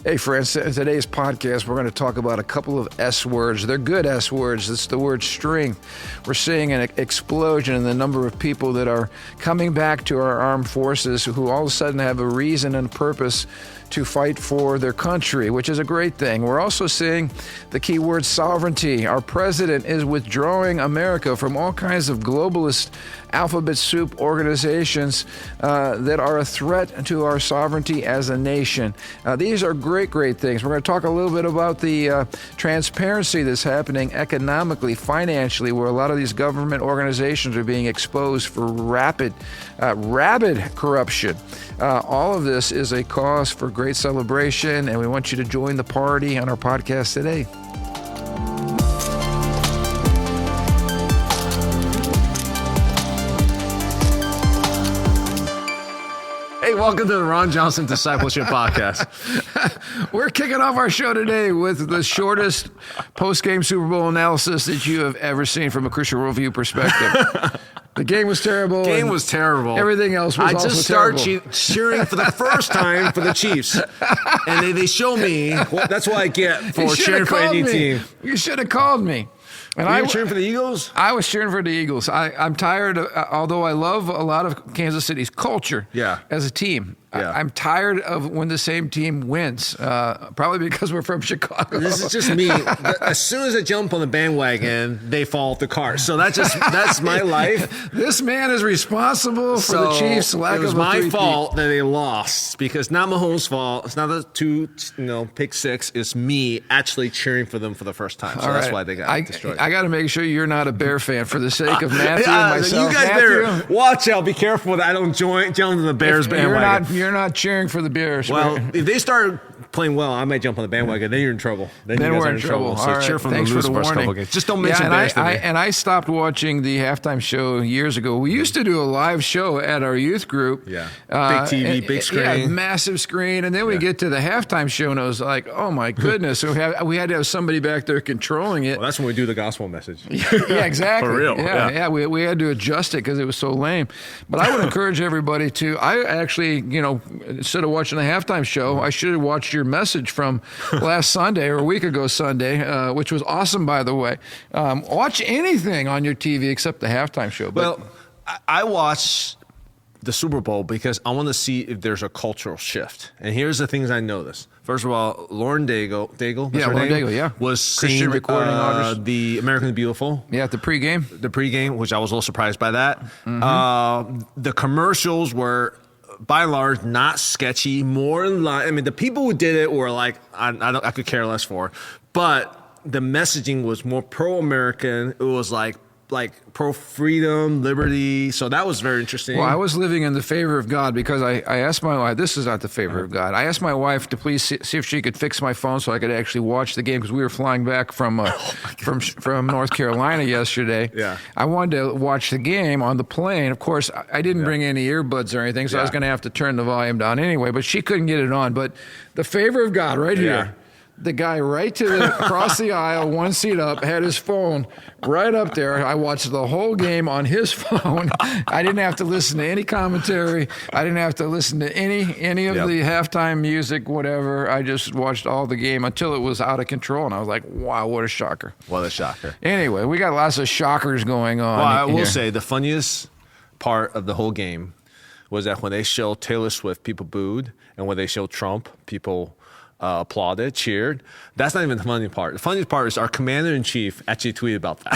Hey friends, in today's podcast, we're going to talk about a couple of S words. They're good S words. It's the word string. We're seeing an explosion in the number of people that are coming back to our armed forces who all of a sudden have a reason and purpose to fight for their country, which is a great thing. We're also seeing the key word sovereignty. Our president is withdrawing America from all kinds of globalist alphabet soup organizations that are a threat to our sovereignty as a nation. These are great things. We're going to talk a little bit about the transparency that's happening economically, financially, where a lot of these government organizations are being exposed for rabid corruption. All of this is a cause for great celebration, and we want you to join the party on our podcast today. Hey, welcome to the Ron Johnson Discipleship Podcast. We're kicking off our show today with the shortest post-game Super Bowl analysis that you have ever seen from a Christian worldview perspective. The game was terrible. Game was terrible. Everything else was also terrible. I just started cheering for the first time for the Chiefs. And they show me, that's what I get for cheering for any team. You should have called me. And Were you cheering for the Eagles? I was cheering for the Eagles. I'm tired, although I love a lot of Kansas City's culture as a team. Yeah. I'm tired of when the same team wins, probably because we're from Chicago. This is just me. As soon as I jump on the bandwagon, they fall off the cart. So that's my life. This man is responsible for the Chiefs' lack of a 3-peat. It was my fault that they lost because not Mahomes' fault. It's not the pick six. It's me actually cheering for them for the first time. So that's why they got destroyed. I got to make sure you're not a Bear fan for the sake of Matthew and myself. You guys better watch out. Be careful that I don't jump into the Bears bandwagon. You're not cheering for the Bears. Well, if they start playing well, I might jump on the bandwagon. Then you're in trouble. Then we're in trouble. So cheer for them to lose the first couple games. Just don't mention Bears to me. And I stopped watching the halftime show years ago. We used to do a live show at our youth group. Yeah. Big TV, big screen. Yeah, massive screen. And then we get to the halftime show, and I was like, oh, my goodness. So we had to have somebody back there controlling it. Well, that's when we do the gospel message. Yeah, exactly. For real. Yeah. We had to adjust it because it was so lame. But I would encourage everybody to, I actually, instead of watching the halftime show, I should have watched your message from last Sunday or a week ago Sunday, which was awesome, by the way. Watch anything on your TV except the halftime show. Well, I watch the Super Bowl because I want to see if there's a cultural shift. And here's the things I noticed. First of all, Lauren Daigle was singing the American Beautiful. Yeah, the pregame, which I was a little surprised by that. Mm-hmm. The commercials were, by and large, not sketchy, more in line. I mean, the people who did it were like, I could care less for. But the messaging was more pro-American. It was like pro-freedom, liberty. So that was very interesting. Well, I was living in the favor of God because I asked my wife, this is not the favor of God. I asked my wife to please see if she could fix my phone so I could actually watch the game because we were flying back from North Carolina yesterday. Yeah. I wanted to watch the game on the plane. Of course, I didn't bring any earbuds or anything, so I was going to have to turn the volume down anyway, but she couldn't get it on. But the favor of God right here. The guy across the aisle, one seat up, had his phone right up there. I watched the whole game on his phone. I didn't have to listen to any commentary. I didn't have to listen to any of the halftime music, whatever. I just watched all the game until it was out of control, and I was like, wow, what a shocker. What a shocker. Anyway, we got lots of shockers going on. Well, I will say the funniest part of the whole game was that when they showed Taylor Swift, people booed, and when they showed Trump, people applauded, cheered. That's not even the funny part. The funny part is our commander-in-chief actually tweeted about that.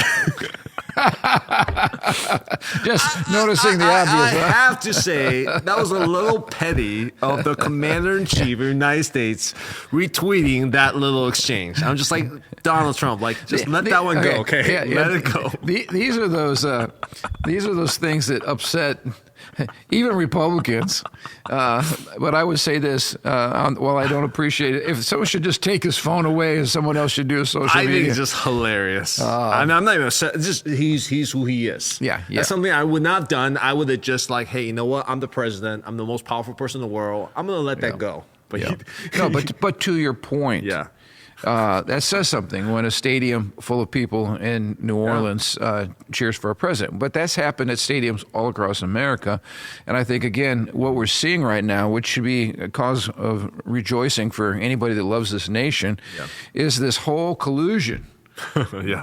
Just noticing the obvious. I have to say, that was a little petty of the commander-in-chief of the United States retweeting that little exchange. I'm just like, Donald Trump, just let that one go, okay? Let it go. These are those things that upset even Republicans. But I would say this, while I don't appreciate it, if someone should just take his phone away and someone else should do a social media. I think it's just hilarious. I mean, I'm not even upset. Just he's who he is. Yeah. That's something I would not have done. I would have just hey, you know what? I'm the president. I'm the most powerful person in the world. I'm going to let that go. But but to your point. Yeah. That says something when a stadium full of people in New Orleans cheers for a president. But that's happened at stadiums all across America. And I think, again, what we're seeing right now, which should be a cause of rejoicing for anybody that loves this nation, is this whole collusion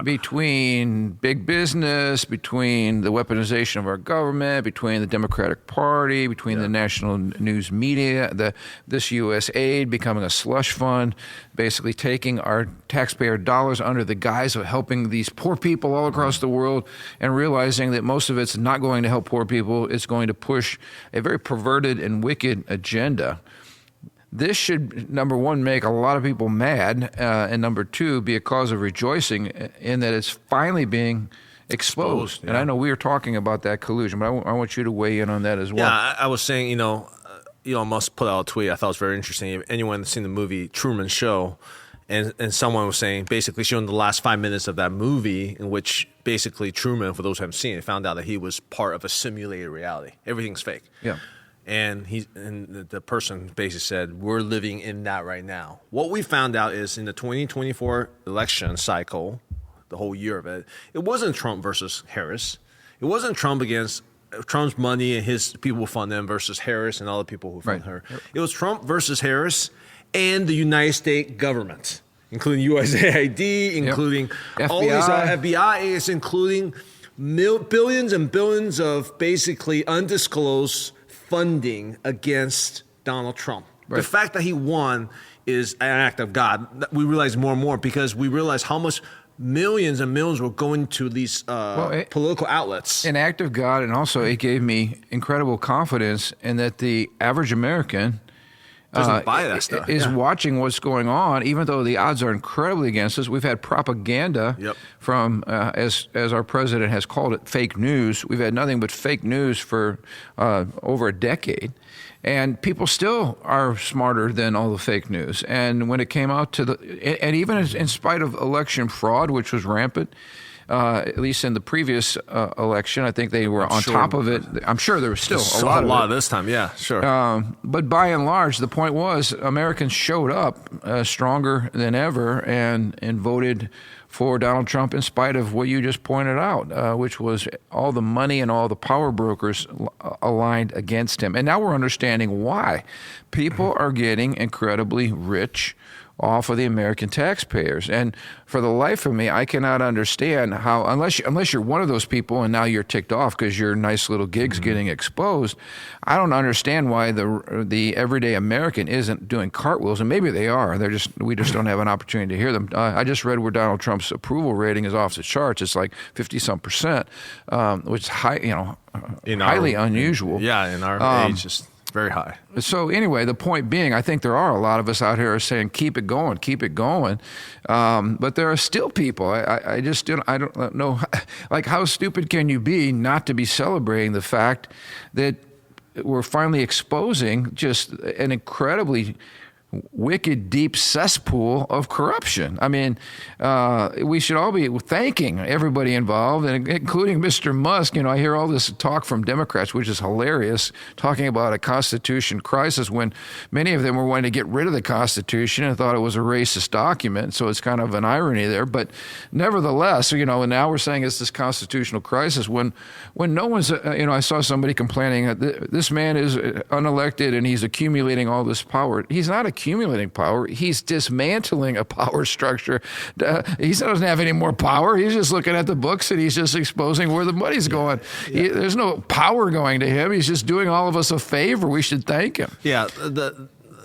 between big business, between the weaponization of our government, between the Democratic Party, between the national news media, this U.S. aid becoming a slush fund, basically taking our taxpayer dollars under the guise of helping these poor people all across the world, and realizing that most of it's not going to help poor people. It's going to push a very perverted and wicked agenda. This should, number one, make a lot of people mad, and number two, be a cause of rejoicing in that it's finally being exposed. And I know we were talking about that collusion, but I want you to weigh in on that as well. Yeah, I was saying, Elon Musk put out a tweet I thought was very interesting. If anyone has seen the movie Truman Show, and someone was saying, basically showing the last 5 minutes of that movie in which basically Truman, for those who haven't seen it, found out that he was part of a simulated reality. Everything's fake. Yeah. And the person basically said, we're living in that right now. What we found out is in the 2024 election cycle, the whole year of it, it wasn't Trump versus Harris. It wasn't Trump against Trump's money and his people who fund him versus Harris and all the people who fund her. Yep. It was Trump versus Harris and the United States government, including USAID, including all these FBI agents, including billions and billions of basically undisclosed funding against Donald Trump. Right. The fact that he won is an act of God. We realize more and more because we realize how much millions and millions were going to these political outlets. An act of God, and also it gave me incredible confidence in that the average American doesn't buy that stuff. Is watching what's going on, even though the odds are incredibly against us. We've had propaganda from, as our president has called it, fake news. We've had nothing but fake news for over a decade. And people still are smarter than all the fake news. And when it came out to and even in spite of election fraud, which was rampant, at least in the previous election, I think they were on top of it. I'm sure there was still a lot of this time. Yeah, sure. But by and large, the point was Americans showed up stronger than ever and voted for Donald Trump in spite of what you just pointed out, which was all the money and all the power brokers aligned against him. And now we're understanding why. People are getting incredibly rich off of the American taxpayers. And for the life of me, I cannot understand how, unless you're one of those people and now you're ticked off because your nice little gig's getting exposed, I don't understand why the everyday American isn't doing cartwheels. And maybe they are. We just don't have an opportunity to hear them. I just read where Donald Trump's approval rating is off the charts. It's like 50-some%, which is highly unusual. In our age, just very high. So anyway, the point being, I think there are a lot of us out here saying, keep it going, keep it going. But there are still people. I don't know, like, how stupid can you be not to be celebrating the fact that we're finally exposing just an incredibly wicked, deep cesspool of corruption. I mean, we should all be thanking everybody involved, and including Mr. Musk. I hear all this talk from Democrats, which is hilarious, talking about a Constitution crisis when many of them were wanting to get rid of the Constitution and thought it was a racist document. So it's kind of an irony there. But nevertheless, and now we're saying it's this constitutional crisis when no one's, I saw somebody complaining that this man is unelected and he's accumulating all this power. He's not accumulating power. He's dismantling a power structure. He doesn't have any more power. He's just looking at the books and he's just exposing where the money's going. There's no power going to him. He's just doing all of us a favor. We should thank him. Yeah.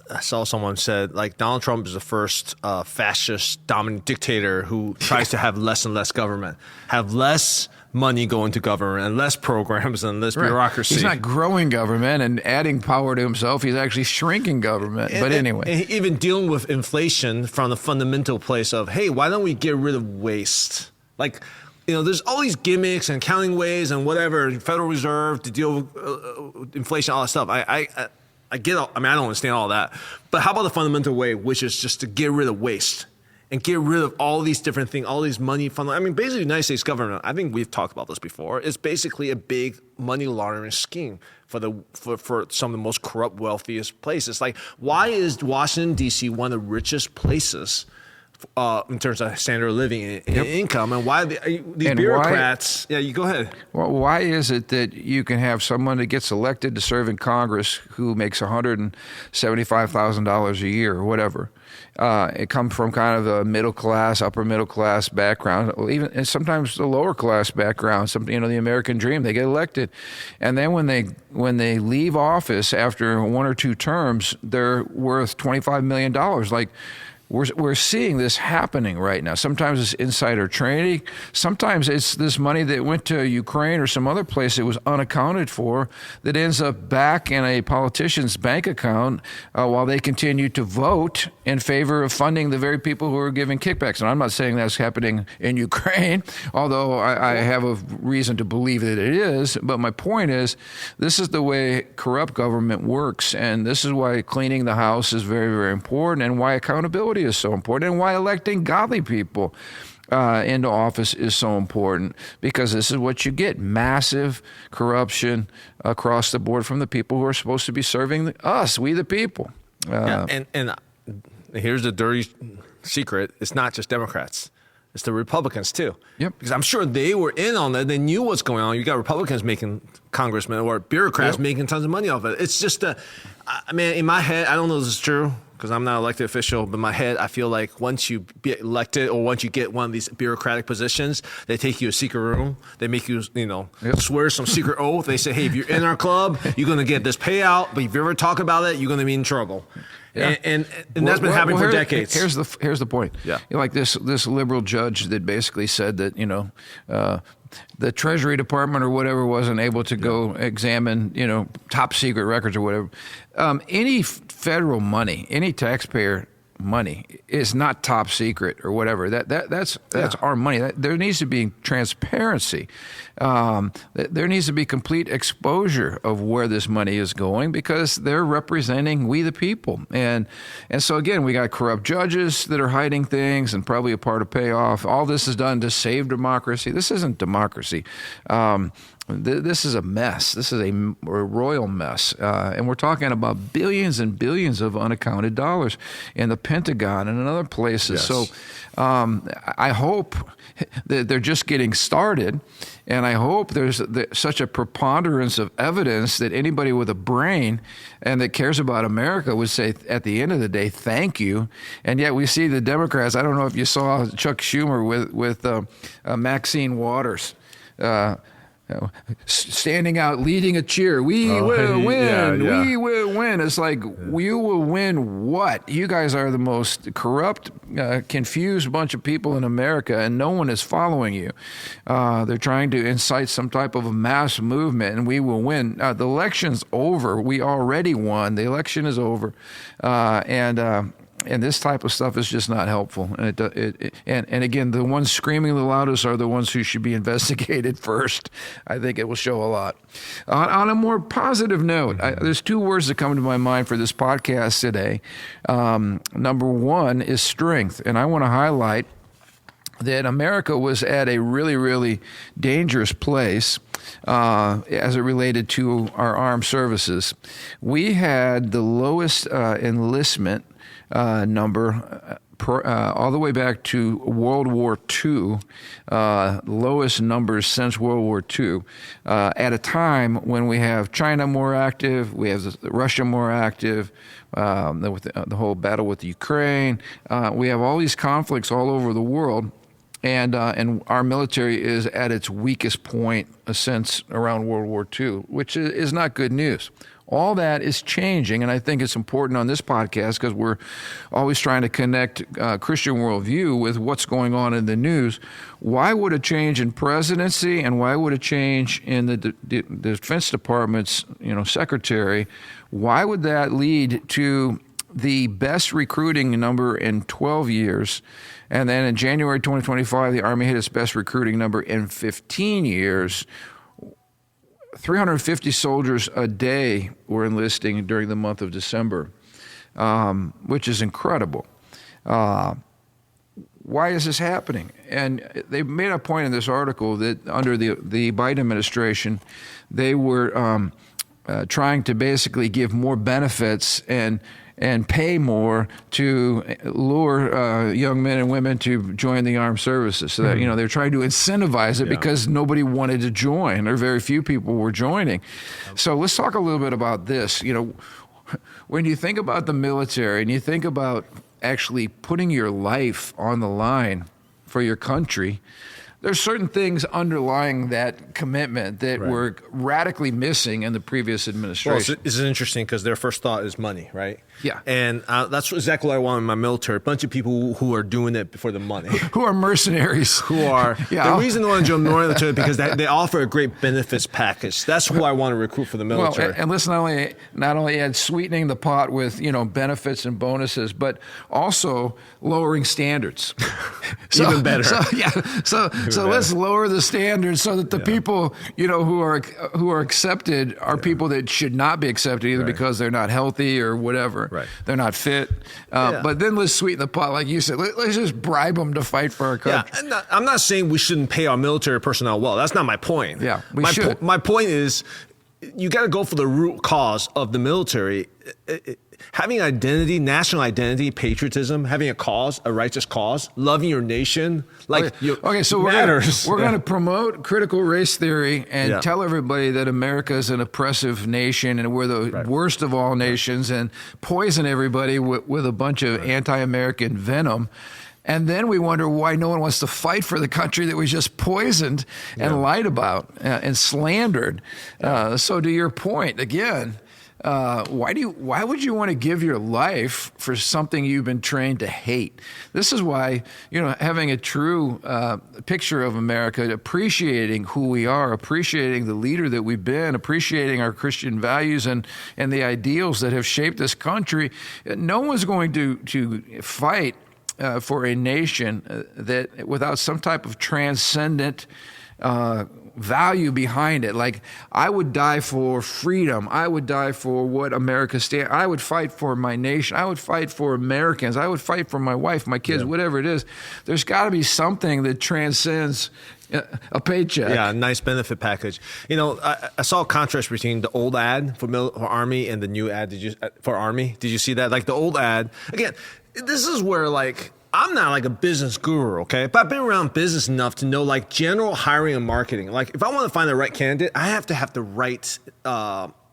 I saw someone said, like, Donald Trump is the first fascist dominant dictator who tries to have less and less government, have less money going to government and less programs and less bureaucracy. He's not growing government and adding power to himself. He's actually shrinking government. But anyway. And even dealing with inflation from the fundamental place of, hey, why don't we get rid of waste? Like, there's all these gimmicks and counting ways and whatever, Federal Reserve to deal with inflation, all that stuff. I get all, I don't understand all that. But how about the fundamental way, which is just to get rid of waste and get rid of all these different things, all these money fund. Basically, the United States government, I think we've talked about this before, is basically a big money laundering scheme for some of the most corrupt, wealthiest places. Like, why is Washington, D.C. one of the richest places in terms of standard of living and income, and why these And bureaucrats. Yeah, you go ahead. Well, why is it that you can have someone that gets elected to serve in Congress who makes $175,000 a year or whatever? It comes from kind of a middle class, upper middle class background, even and sometimes the lower class background. The American dream. They get elected, and then when they leave office after 1 or 2 terms, they're worth $25 million. Like, we're seeing this happening right now. Sometimes it's insider trading. Sometimes it's this money that went to Ukraine or some other place that was unaccounted for that ends up back in a politician's bank account while they continue to vote in favor of funding the very people who are giving kickbacks. And I'm not saying that's happening in Ukraine, although I have a reason to believe that it is. But my point is, this is the way corrupt government works. And this is why cleaning the house is very, very important, and why accountability is so important, and why electing godly people into office is so important, because this is what you get: massive corruption across the board from the people who are supposed to be serving us, we the people. And here's the dirty secret: it's not just Democrats. It's the Republicans too. Yep. Because I'm sure they were in on that. They knew what's going on. You got Republicans making congressmen or bureaucrats making tons of money off of it. It's just in my head, I don't know if this is true, because I'm not an elected official, but in my head, I feel like once you get elected or once you get one of these bureaucratic positions, they take you to a secret room. They make you, swear some secret oath. They say, hey, if you're in our club, you're going to get this payout. But if you ever talk about it, you're going to be in trouble. Yeah. And that's been happening for decades. Here's the point. Yeah. Like this liberal judge that basically said that, the Treasury Department or whatever wasn't able to go examine, top secret records or whatever. Any federal money, any taxpayer money is not top secret or whatever. That's our money. There needs to be transparency. There needs to be complete exposure of where this money is going, because they're representing we the people. And so again, we got corrupt judges that are hiding things and probably a part of payoff. All this is done to save democracy. This isn't democracy. This is a mess. This is a royal mess. And we're talking about billions and billions of unaccounted dollars in the Pentagon and in other places. Yes. So I hope that they're just getting started. And I hope there's such a preponderance of evidence that anybody with a brain and that cares about America would say at the end of the day, thank you. And yet we see the Democrats. I don't know if you saw Chuck Schumer with Maxine Waters. Standing out, leading a cheer. We will win. Yeah. We will win. It's like, you will win what? You guys are the most corrupt, confused bunch of people in America, and no one is following you. They're trying to incite some type of a mass movement, and we will win. The election's over. We already won. The election is over. And this type of stuff is just not helpful. And again, the ones screaming the loudest are the ones who should be investigated first. I think it will show a lot. On a more positive note, there's 2 words that come to my mind for this podcast today. Number one is strength. And I want to highlight that America was at a really, really dangerous place as it related to our armed services. We had the lowest enlistment number all the way back to World War II, lowest numbers since World War II, at a time when we have China more active, we have Russia more active, with the whole battle with Ukraine. We have all these conflicts all over the world. And our military is at its weakest point since around World War II, which is not good news. All that is changing, and I think it's important on this podcast because we're always trying to connect Christian worldview with what's going on in the news. Why would a change in presidency and why would a change in the Defense Department's secretary, why would that lead to the best recruiting number in 12 years? And then in January 2025, the Army hit its best recruiting number in 15 years. 350 soldiers a day were enlisting during the month of December, which is incredible. Why is this happening? And they made a point in this article that under the Biden administration, they were trying to basically give more benefits and and pay more to lure young men and women to join the armed services. So that, they're trying to incentivize it because nobody wanted to join, or very few people were joining. So let's talk a little bit about this. When you think about the military and you think about actually putting your life on the line for your country, there's certain things underlying that commitment that were radically missing in the previous administration. Well, it's interesting because their first thought is money, right? Yeah. And that's exactly what I want in my military. A bunch of people who are doing it for the money. Who are mercenaries. Who are. The reason they want to join the military is because they offer a great benefits package. That's who I want to recruit for the military. Well, and let's not only add sweetening the pot with, benefits and bonuses, but also lowering standards. Even better. So let's lower the standards so that the people, who are accepted are people that should not be accepted either because they're not healthy or whatever. Right. They're not fit. But then let's sweeten the pot, like you said. Let's just bribe them to fight for our country. Yeah, I'm not saying we shouldn't pay our military personnel well. That's not my point. Yeah, we should. My point is, you got to go for the root cause of the military. Having identity, national identity, patriotism, having a cause, a righteous cause, loving your nation, so we're going to promote critical race theory and tell everybody that America is an oppressive nation and we're the worst of all nations, and poison everybody with a bunch of anti-American venom. And then we wonder why no one wants to fight for the country that we just poisoned and lied about and slandered. So to your point, again, why would you want to give your life for something you've been trained to hate? This is why, having a true picture of America, appreciating who we are, appreciating the leader that we've been, appreciating our Christian values and the ideals that have shaped this country, no one's going to fight for a nation that without some type of transcendent value behind it. Like, I would die for freedom. I would die for what America stands. I would fight for my nation. I would fight for Americans. I would fight for my wife, my kids, whatever it is. There's got to be something that transcends a paycheck. Yeah, a nice benefit package. I saw a contrast between the old ad for Army and the new ad for Army. Did you see that? Like the old ad, again, this is where I'm not like a business guru, okay? But I've been around business enough to know general hiring and marketing. Like if I want to find the right candidate, I have to have the right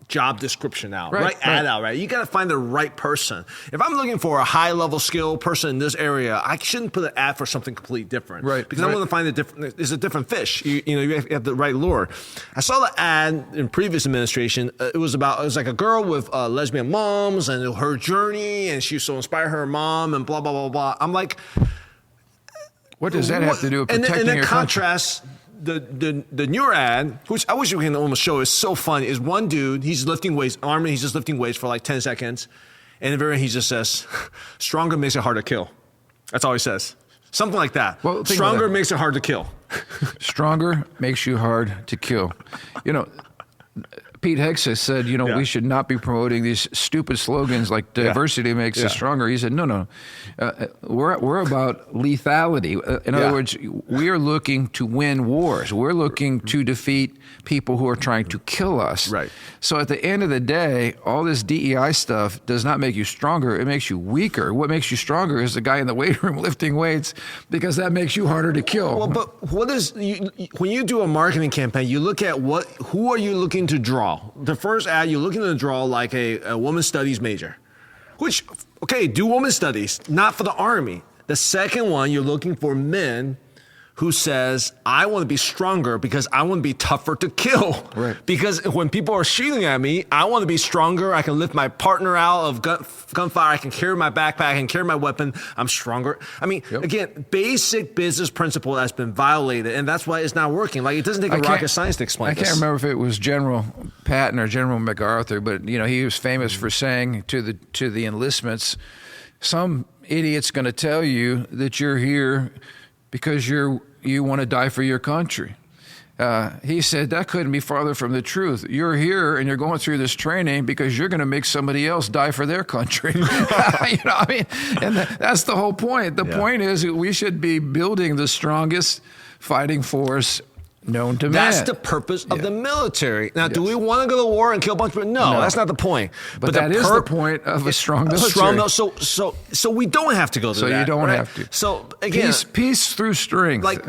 job description out, right ad out, right? You got to find the right person. If I'm looking for a high level skill person in this area, I shouldn't put an ad for something completely different, right? Because I'm going to find it's a different fish. You have the right lure. I saw the ad in previous administration. It was like a girl with lesbian moms and her journey, and she was so inspired her mom and blah blah blah blah. I'm like, what does that have to do with protecting your contrast? The newer ad, which I wish we can almost show, is so fun, is one dude, he's lifting weights, he's just lifting weights for 10 seconds. And in the very end, he just says, stronger makes it hard to kill. That's all he says. Something like that. Well, stronger makes it hard to kill. Stronger makes you hard to kill. Pete Hegseth said, we should not be promoting these stupid slogans like diversity makes us stronger. He said, no. We're about lethality. In other words, we are looking to win wars. We're looking to defeat people who are trying to kill us. Right. So at the end of the day, all this DEI stuff does not make you stronger. It makes you weaker. What makes you stronger is the guy in the weight room lifting weights, because that makes you harder to kill. Well, but when you do a marketing campaign, you look at who are you looking to draw? The first ad, you're looking to draw like a women's studies major, which, okay, do women's studies, not for the Army. The second one, you're looking for men who says, I want to be stronger because I want to be tougher to kill. Right. Because when people are shooting at me, I want to be stronger. I can lift my partner out of gunfire. I can carry my backpack. I can carry my weapon. I'm stronger. I mean, again, basic business principle that's been violated, and that's why it's not working. It doesn't take a rocket science to explain this. I can't remember if it was General Patton or General MacArthur, but he was famous for saying to the enlistments, some idiot's going to tell you that you're here because you want to die for your country. He said that couldn't be farther from the truth. You're here and you're going through this training because you're going to make somebody else die for their country. And that's the whole point. The point is we should be building the strongest fighting force Known to man. That's the purpose of the military. Now, do we want to go to war and kill a bunch of people? No, that's not the point. But that is the point of a strong military. So we don't have to go to that. So you don't have to. So again, peace through strength. Like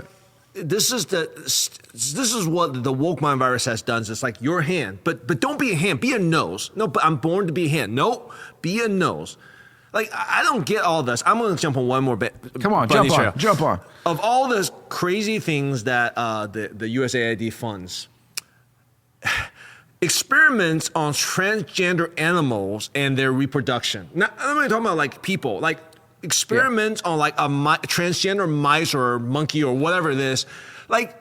this is what the woke mind virus has done. It's like your hand, but don't be a hand. Be a nose. No, but I'm born to be a hand. No, be a nose. Like, I don't get all this. I'm going to jump on one more bit. Come on, jump on. Of all the crazy things that the USAID funds, experiments on transgender animals and their reproduction. Now, I'm not talking about like people, like experiments on like a transgender mice or monkey or whatever it is. Like,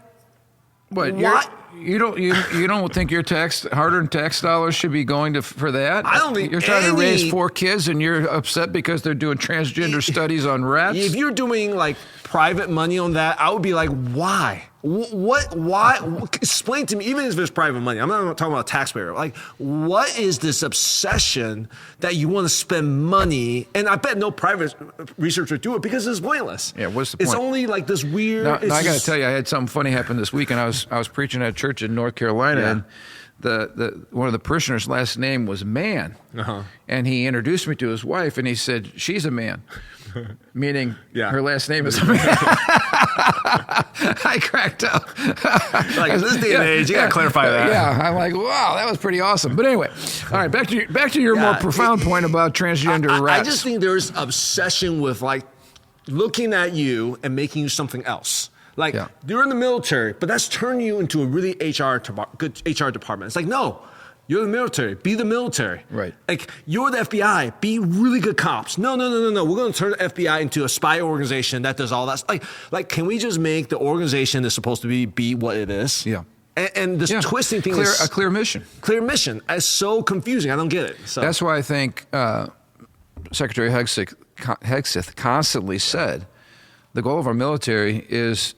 what? You don't think your hard-earned tax dollars should be going for that? I don't think you're trying to raise 4 kids and you're upset because they're doing transgender studies on rats. If you're doing like private money on that, I would be like, why? What? Why? Explain to me. Even if it's private money, I'm not talking about a taxpayer. Like, what is this obsession that you want to spend money? And I bet no private researcher do it because it's pointless. Yeah, what's the point? It's only like this weird. Now I got to tell you, I had something funny happen this week, and I was preaching at a church in North Carolina, and the one of the parishioners' last name was Man, and he introduced me to his wife, and he said she's a man. Meaning her last name is a man. I cracked up. Like in this day and age, you gotta clarify that. Yeah, I'm like, wow, that was pretty awesome. But anyway, all right, back to your more profound point about transgender rats. I just think there's obsession with like looking at you and making you something else. Like you're in the military, but that's turning you into a really good HR department. It's like, no. You're the military. Be the military. Right. Like, you're the FBI. Be really good cops. No. We're going to turn the FBI into a spy organization that does all that. Like, can we just make the organization that's supposed to be what it is? Yeah. And this twisting thing is a clear mission. Clear mission. It's so confusing. I don't get it. So that's why I think Secretary Hegseth constantly said the goal of our military is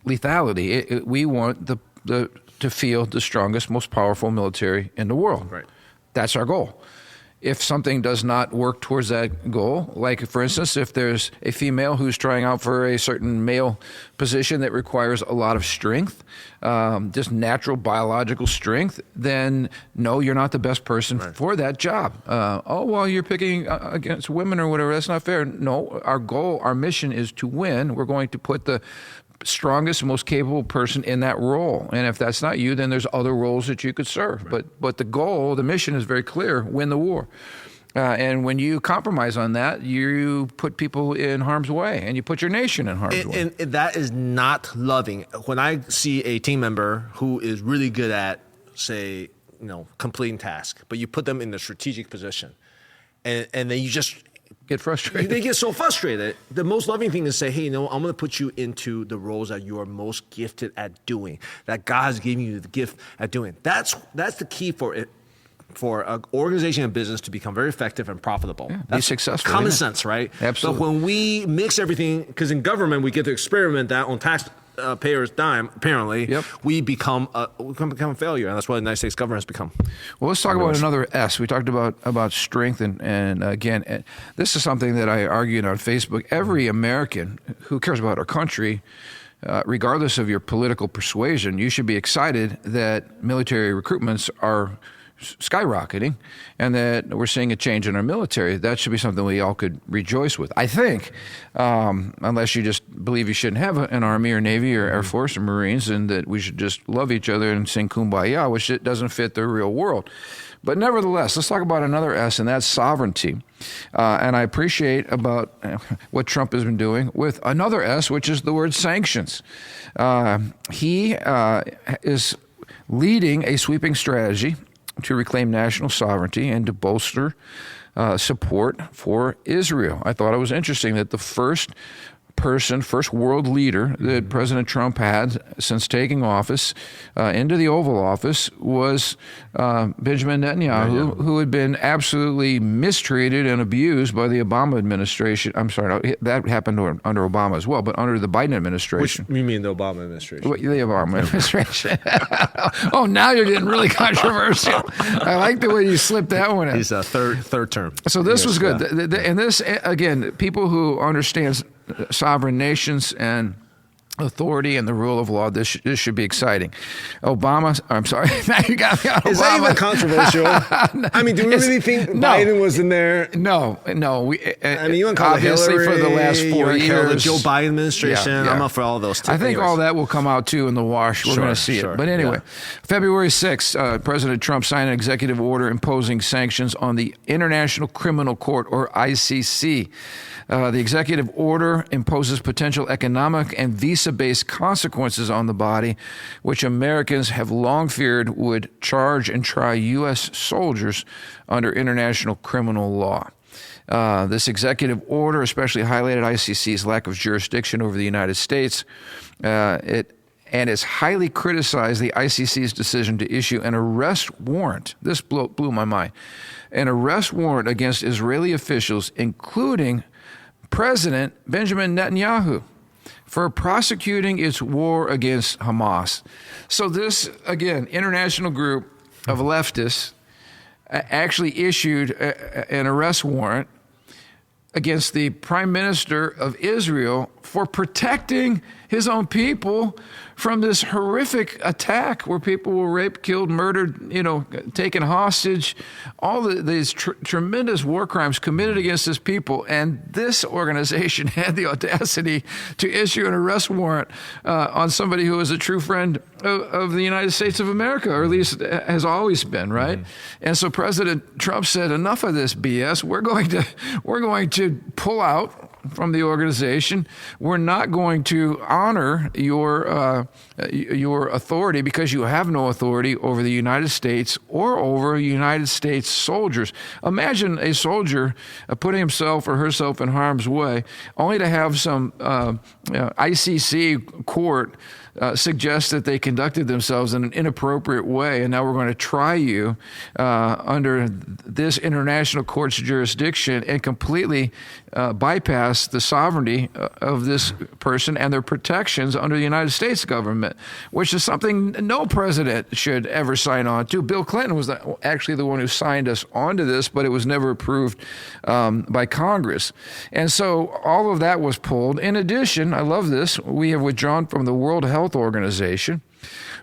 lethality. We want to field the strongest, most powerful military in the world. Right. That's our goal. If something does not work towards that goal, like, for instance, if there's a female who's trying out for a certain male position that requires a lot of strength, just natural biological strength, then no, you're not the best person for that job. You're picking against women or whatever. That's not fair. No, our goal, our mission is to win. We're going to put the strongest, most capable person in that role. And if that's not you, then there's other roles that you could serve. Right. But the goal, the mission is very clear: win the war. And when you compromise on that, you put people in harm's way, and you put your nation in harm's way. And that is not loving. When I see a team member who is really good at, say, completing tasks, but you put them in the strategic position, and then you just get frustrated. They get so frustrated. The most loving thing is say, hey, I'm going to put you into the roles that you are most gifted at doing, that God has given you the gift at doing. That's the key for it. For an organization and business to become very effective and profitable. That's successful. Common sense, right? Absolutely. But when we mix everything, because in government we get to experiment that on taxpayers' dime, apparently, we become a failure, and that's what the United States government has become. Well, let's talk about another S. We talked about strength, and again, this is something that I argued on Facebook. Every American who cares about our country, regardless of your political persuasion, you should be excited that military recruitments are skyrocketing and that we're seeing a change in our military. That should be something we all could rejoice with, I think, unless you just believe you shouldn't have an Army or Navy or Air Force or Marines, and that we should just love each other and sing Kumbaya, which it doesn't fit the real world. But nevertheless, let's talk about another S, and that's sovereignty. And I appreciate about what Trump has been doing with another S, which is the word sanctions. He is leading a sweeping strategy to reclaim national sovereignty and to bolster support for Israel. I thought it was interesting that the first world leader that President Trump had since taking office into the Oval Office was Benjamin Netanyahu, who had been absolutely mistreated and abused by the Obama administration. I'm sorry, that happened under Obama as well, but under the Biden administration. Which you mean the Obama administration? The Obama administration. Oh, now you're getting really controversial. I like the way you slipped that one in. He's a third term. So this was good. And this, again, people who understand sovereign nations and authority and the rule of law. This should be exciting. Obama, I'm sorry, now you got me on Obama. Is that even controversial? I mean, do we really think Biden was in there? No. I mean, you want to call it Hillary, for the last 4 years. The Joe Biden administration. Yeah. I'm up for all those. I think all that will come out too in the wash. We're going to see it. But anyway, February 6th, President Trump signed an executive order imposing sanctions on the International Criminal Court, or ICC. The executive order imposes potential economic and visa-based consequences on the body, which Americans have long feared would charge and try U.S. soldiers under international criminal law. This executive order especially highlighted ICC's lack of jurisdiction over the United States. And it's highly criticized the ICC's decision to issue an arrest warrant. This blew my mind. An arrest warrant against Israeli officials, including President Benjamin Netanyahu, for prosecuting its war against Hamas. So this, again, international group of leftists actually issued an arrest warrant against the Prime Minister of Israel for protecting his own people from this horrific attack where people were raped, killed, murdered, taken hostage, all these tremendous war crimes committed against his people. And this organization had the audacity to issue an arrest warrant on somebody who is a true friend of the United States of America, or at least has always been, right? Mm-hmm. And so President Trump said, enough of this BS. We're going to pull out from the organization. We're not going to honor your authority because you have no authority over the United States or over United States soldiers. Imagine a soldier putting himself or herself in harm's way, only to have some ICC court suggest that they conducted themselves in an inappropriate way, and now we're going to try you under this international court's jurisdiction and completely bypass the sovereignty of this person and their protections under the United States government, which is something no president should ever sign on to. Bill Clinton was actually the one who signed us onto this, but it was never approved by Congress. And so all of that was pulled. In addition, I love this, we have withdrawn from the World Health Organization.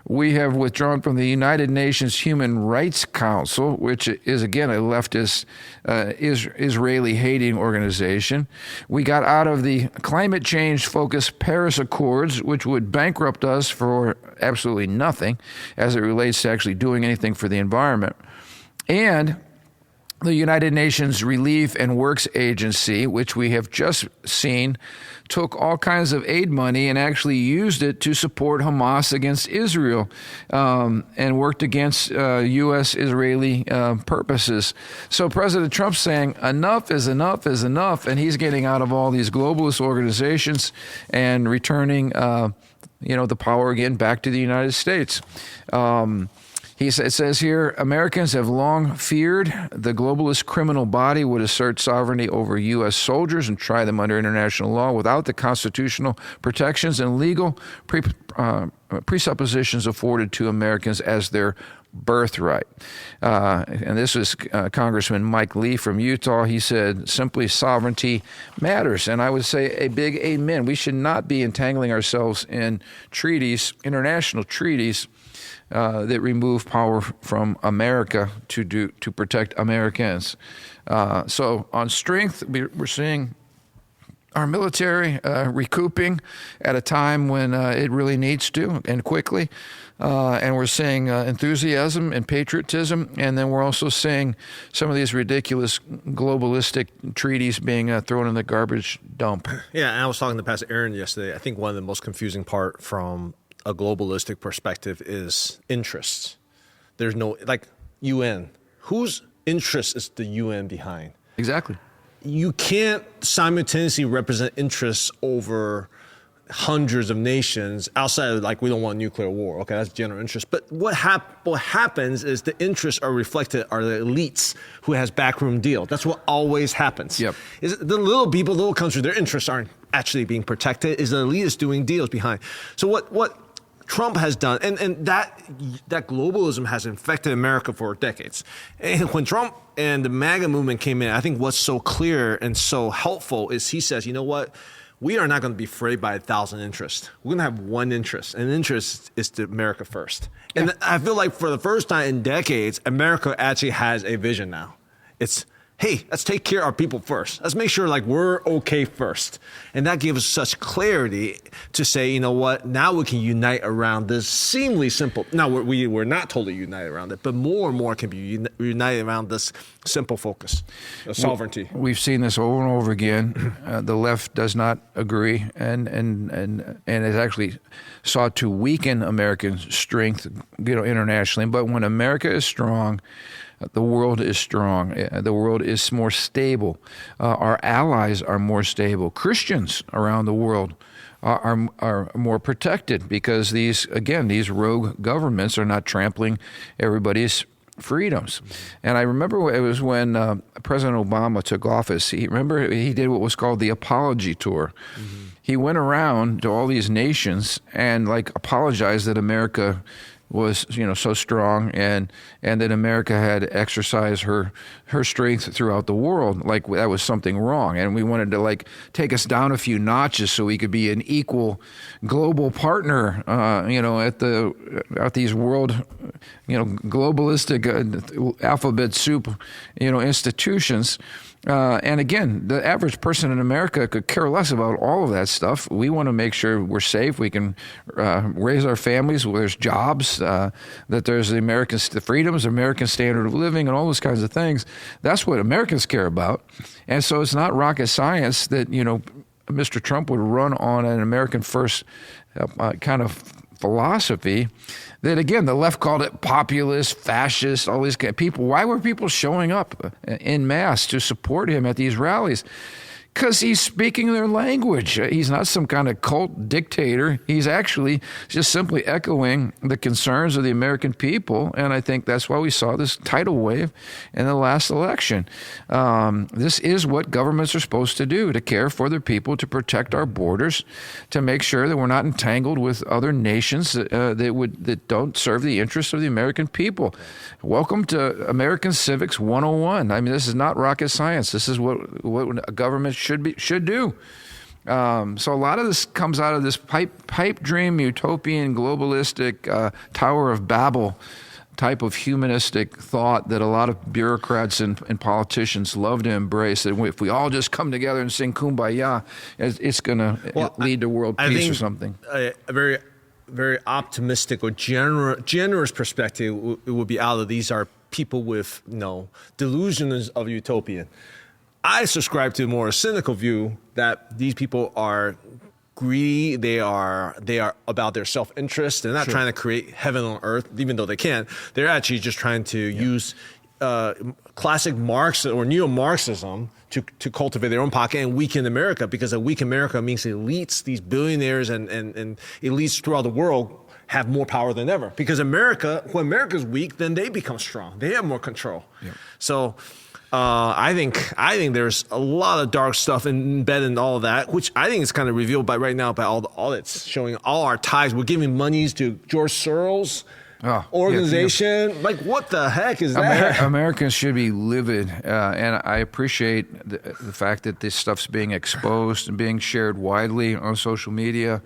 We have withdrawn from the United Nations Human Rights Council, which is, again, a leftist Israeli-hating organization. We got out of the climate change-focused Paris Accords, which would bankrupt us for absolutely nothing as it relates to actually doing anything for the environment. And the United Nations Relief and Works Agency, which we have just seen, took all kinds of aid money and actually used it to support Hamas against Israel and worked against U.S.-Israeli purposes. So President Trump's saying enough is enough is enough, and he's getting out of all these globalist organizations and returning the power again back to the United States. It says here, Americans have long feared the globalist criminal body would assert sovereignty over U.S. soldiers and try them under international law without the constitutional protections and legal presuppositions afforded to Americans as their birthright. And this is Congressman Mike Lee from Utah. He said, simply sovereignty matters. And I would say a big amen. We should not be entangling ourselves in treaties, international treaties, that remove power from America to protect Americans. So on strength, we're seeing our military recouping at a time when it really needs to, and quickly. And we're seeing enthusiasm and patriotism, and then we're also seeing some of these ridiculous globalistic treaties being thrown in the garbage dump. Yeah, and I was talking to Pastor Aaron yesterday. I think one of the most confusing part from a globalistic perspective is interests. There's no, like UN. Whose interest is the UN behind? Exactly. You can't simultaneously represent interests over hundreds of nations outside of, like, we don't want nuclear war. Okay, that's general interest. But what happens is the interests are reflected are the elites who has backroom deal. That's what always happens. Yep. Is the little people, little countries, their interests aren't actually being protected. Is the elitists doing deals behind? So what Trump has done, and that globalism has infected America for decades. And when Trump and the MAGA movement came in, I think what's so clear and so helpful is he says, you know what? we are not going to be afraid by 1,000 interests. We're going to have one interest, and the interest is to America first. And I feel like for the first time in decades, America actually has a vision now. It's, hey, let's take care of our people first. Let's make sure like we're okay first. And that gives us such clarity to say, you know what, now we can unite around this seemingly simple. Now, we're not totally united around it, but more and more can be united around this simple focus, sovereignty. We've seen this over and over again. The left does not agree and has actually sought to weaken American strength, internationally. But when America is strong, the world is strong. The world is more stable. Our allies are more stable. Christians around the world are more protected because these rogue governments are not trampling everybody's freedoms. And I remember it was when President Obama took office. He did what was called the apology tour. Mm-hmm. He went around to all these nations and apologized that America was so strong and that America had exercised her strength throughout the world, like that was something wrong, and we wanted to take us down a few notches so we could be an equal global partner at these world globalistic alphabet soup institutions. And again, the average person in America could care less about all of that stuff. We want to make sure we're safe. We can raise our families. There's jobs. That there's the freedoms, American standard of living, and all those kinds of things. That's what Americans care about. And so it's not rocket science that Mr. Trump would run on an American first kind of philosophy. That again, the left called it populist, fascist, all these kind of people. Why were people showing up en masse to support him at these rallies? Because he's speaking their language. He's not some kind of cult dictator. He's actually just simply echoing the concerns of the American people. And I think that's why we saw this tidal wave in the last election. This is what governments are supposed to do, to care for their people, to protect our borders, to make sure that we're not entangled with other nations that don't serve the interests of the American people. Welcome to American Civics 101. I mean, this is not rocket science. This is what a government should do. So a lot of this comes out of this pipe dream, utopian, globalistic, Tower of Babel type of humanistic thought that a lot of bureaucrats and politicians love to embrace. That if we all just come together and sing Kumbaya, it's going to lead to world peace or something. A very, very optimistic or generous perspective it would be out of these are people with delusions of utopian. I subscribe to a more cynical view that these people are greedy. They are about their self-interest. They're not trying to create heaven on earth, even though they can. They're actually just trying to use classic Marx or neo-Marxism to cultivate their own pocket and weaken America, because a weak America means elites, these billionaires and elites throughout the world have more power than ever. Because when America's weak, then they become strong. They have more control. Yep. So I think there's a lot of dark stuff embedded in all of that, which I think is kind of revealed right now by all the audits showing all our ties. We're giving monies to George Soros organization. Yeah. Like, what the heck is that? Americans should be livid, and I appreciate the fact that this stuff's being exposed and being shared widely on social media.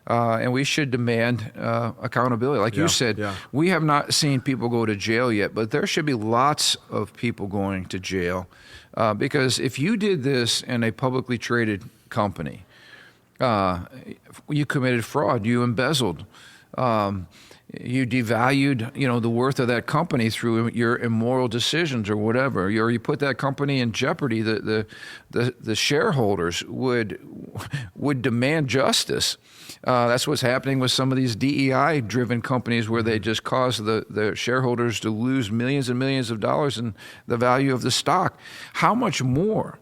And we should demand accountability. Like you said, we have not seen people go to jail yet, but there should be lots of people going to jail. Because if you did this in a publicly traded company, you committed fraud, you embezzled, you devalued, the worth of that company through your immoral decisions or whatever, or you put that company in jeopardy. The shareholders would demand justice. That's what's happening with some of these DEI-driven companies, where they just cause the shareholders to lose millions and millions of dollars in the value of the stock. How much more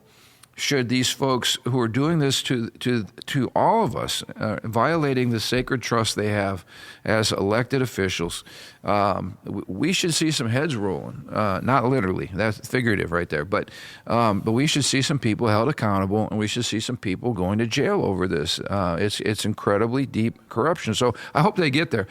should these folks who are doing this to all of us, violating the sacred trust they have as elected officials, we should see some heads rolling. Not literally, that's figurative right there, but we should see some people held accountable, and we should see some people going to jail over this. It's incredibly deep corruption. So I hope they get there.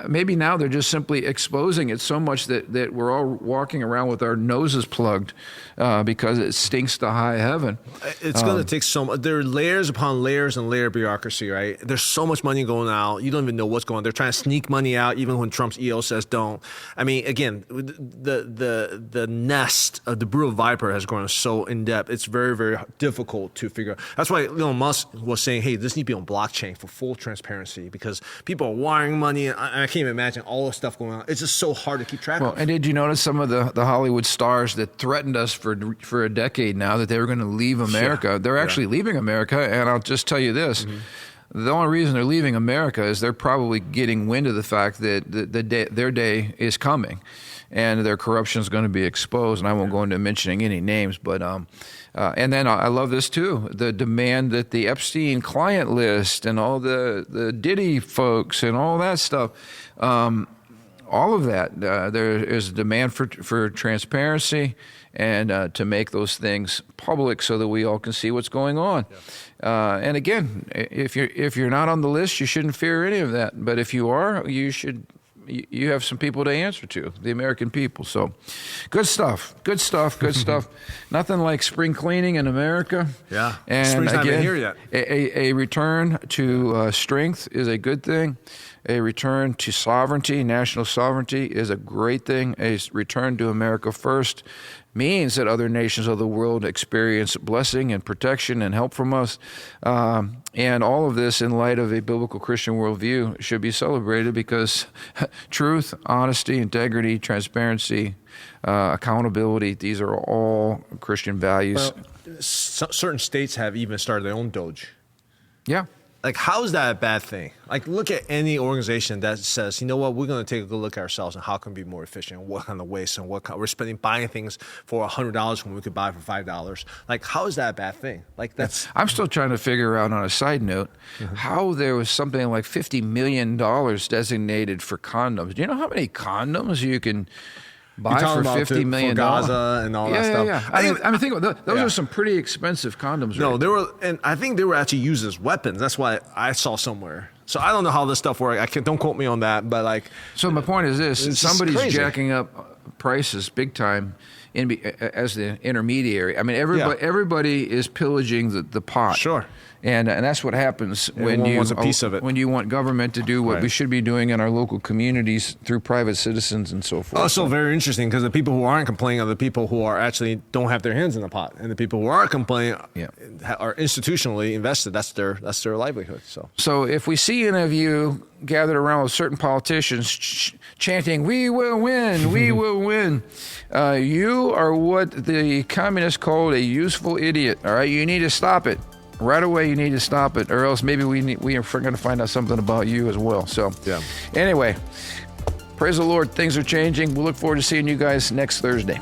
Maybe now they're just simply exposing it so much that we're all walking around with our noses plugged because it stinks to high heaven. It's going to take so much. There are layers upon layers and layer of bureaucracy, right? There's so much money going out. You don't even know what's going on. They're trying to sneak money out even when Trump's EO says don't. I mean, again, the nest of the brood of viper has grown so in depth. It's very, very difficult to figure out. That's why Elon Musk was saying, hey, this needs to be on blockchain for full transparency, because people are wiring money. I can't even imagine all the stuff going on. It's just so hard to keep track of. And did you notice some of the Hollywood stars that threatened us for a decade now that they were going to leave America? Yeah. They're actually leaving America, and I'll just tell you this. The only reason they're leaving America is they're probably getting wind of the fact that their day is coming and their corruption is going to be exposed. And I won't go into mentioning any names, but and then I love this too, the demand that the Epstein client list and all the Diddy folks and all that stuff, all of that, there is a demand for transparency and to make those things public so that we all can see what's going on. Yeah. And again, if you're not on the list, you shouldn't fear any of that. But if you are, you have some people to answer to, the American people. So good stuff. Nothing like spring cleaning in America. Yeah. And spring's not again, even here yet. A return to strength is a good thing. A return to sovereignty, national sovereignty, is a great thing. A return to America first means that other nations of the world experience blessing and protection and help from us. And all of this, in light of a biblical Christian worldview, should be celebrated, because truth, honesty, integrity, transparency, accountability, these are all Christian values. Well, certain states have even started their own Doge. Yeah. Like, how is that a bad thing? Like, look at any organization that says, you know what, we're going to take a good look at ourselves and how can we be more efficient, what kind of waste, and we're buying things for $100 when we could buy for $5. Like, how is that a bad thing? Like, that's. I'm still trying to figure out, on a side note, how there was something like $50 million designated for condoms. Do you know how many condoms you can buy for $50 million? For Gaza and all that stuff. Yeah. I mean, think about those are some pretty expensive condoms. No, right? they were, and I think they were actually used as weapons. That's why I saw somewhere. So I don't know how this stuff works. Don't quote me on that, but like. So my point is this: somebody's jacking up prices big time as the intermediary. I mean, everybody is pillaging the pot. Sure. And that's what happens when you wants a piece of it. When you want government to do what we should be doing in our local communities through private citizens and so forth. Also very interesting, because the people who aren't complaining are the people who are actually don't have their hands in the pot, and the people who are complaining are institutionally invested. That's their livelihood. So if we see any of you gathered around with certain politicians chanting, "We will win, we will win," you are what the communists called a useful idiot. All right, you need to stop it. Right away, you need to stop it, or else maybe we are going to find out something about you as well. So, anyway, praise the Lord. Things are changing. We'll look forward to seeing you guys next Thursday.